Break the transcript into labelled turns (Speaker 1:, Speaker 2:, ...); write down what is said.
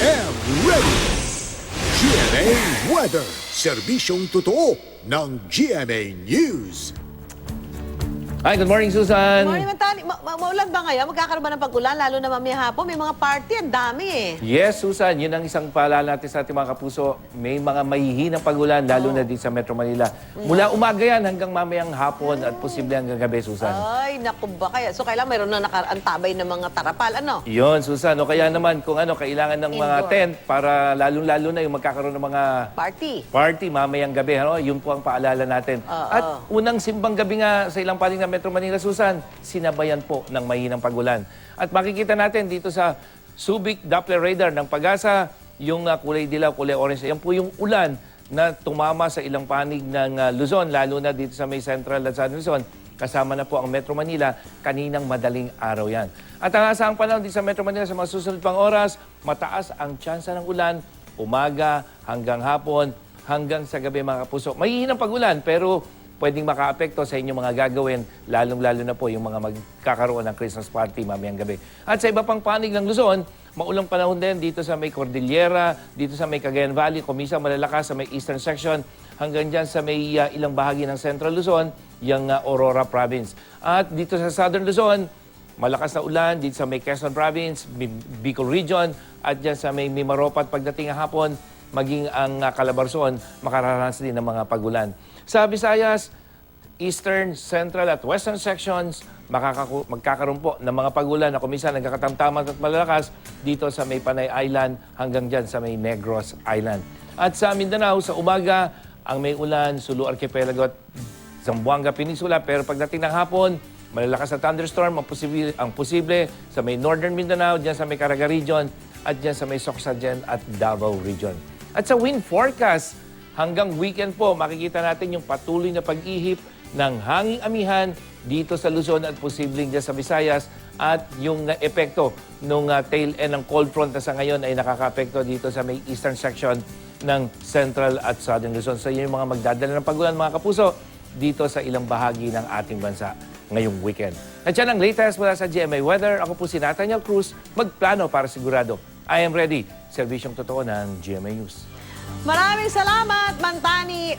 Speaker 1: and ready. GMA Weather. Serbisyong totoo ng GMA News.
Speaker 2: Hi, good morning, Susan.
Speaker 3: Morning, Mantani. Maulan ba ngayon? Magkakaroon ba ng pag-ulan? Lalo na mamaya hapon. May mga party. Ang dami eh.
Speaker 2: Yes, Susan. Yun ang isang paalala natin sa ating mga kapuso. May mga mahihinang pag-ulan, lalo na dito sa Metro Manila. Mula umaga yan hanggang mamayang hapon at posible hanggang gabi, Susan.
Speaker 3: Ay, naku ba kaya? So, kailangan mayroon na nakaantabay ng mga tarapal. Ano?
Speaker 2: Yun, Susan. O kaya naman, kung ano, kailangan ng mga
Speaker 3: Indoor.
Speaker 2: tent para lalong-lalo na yung magkakaroon ng mga
Speaker 3: Party.
Speaker 2: mamayang gabi. Ano? Yun po ang paalala natin. At unang simbang gabi nga sa ilang panig ng Metro Manila, Susan, sinabayan po ng mahinang pag-ulan. At makikita natin dito sa Subic Doppler Radar ng Pag-asa, yung kulay dilaw, kulay orange. Yan po yung ulan na tumama sa ilang panig ng Luzon, lalo na dito sa may Central at Southern Luzon. Kasama na po ang Metro Manila, kaninang madaling araw yan. At ang asahang panahon dito sa Metro Manila sa mga susunod pang oras, mataas ang tsansa ng ulan, umaga hanggang hapon, hanggang sa gabi mga kapuso. Mahihinang pag-ulan pero pwedeng makaapekto sa inyong mga gagawin, lalong-lalo na po yung mga magkakaroon ng Christmas party mamayang gabi. At sa iba pang panig ng Luzon, maulang panahon din dito sa may Cordillera, dito sa may Cagayan Valley, kumisa malalakas sa may eastern section, hanggang dyan sa may ilang bahagi ng Central Luzon, yung Aurora Province. At dito sa Southern Luzon, malakas na ulan dito sa may Quezon Province, Bicol Region, at dyan sa may Mimaropa at pagdating ng hapon, maging ang Calabarzon, makararanas din ng mga pagulan. Sa Visayas, Eastern, Central at Western sections, magkakaroon po ng mga pagulan na kuminsan nagkakatamtaman at malalakas dito sa may Panay Island hanggang dyan sa may Negros Island. At sa Mindanao, sa umaga, ang may ulan, Sulu Archipelago at Zamboanga Peninsula. Pero pagdating ng hapon, malalakas na thunderstorm ang posible sa may Northern Mindanao, dyan sa may Caraga Region at dyan sa may Socsagen at Davao Region. At sa wind forecast, hanggang weekend po, makikita natin yung patuloy na pag-ihip ng hanging amihan dito sa Luzon at posibleng dyan sa Visayas at yung epekto ng tail end ng cold front na sa ngayon ay nakaka-apekto dito sa may eastern section ng Central at Southern Luzon. So yun yung mga magdadala ng pagulan mga kapuso dito sa ilang bahagi ng ating bansa ngayong weekend. At yan ang latest mula sa GMA Weather. Ako po si Nathaniel Cruz, magplano para sigurado. I am ready. Serbisyong totoo ng GMA News.
Speaker 3: Maraming salamat, Mantani.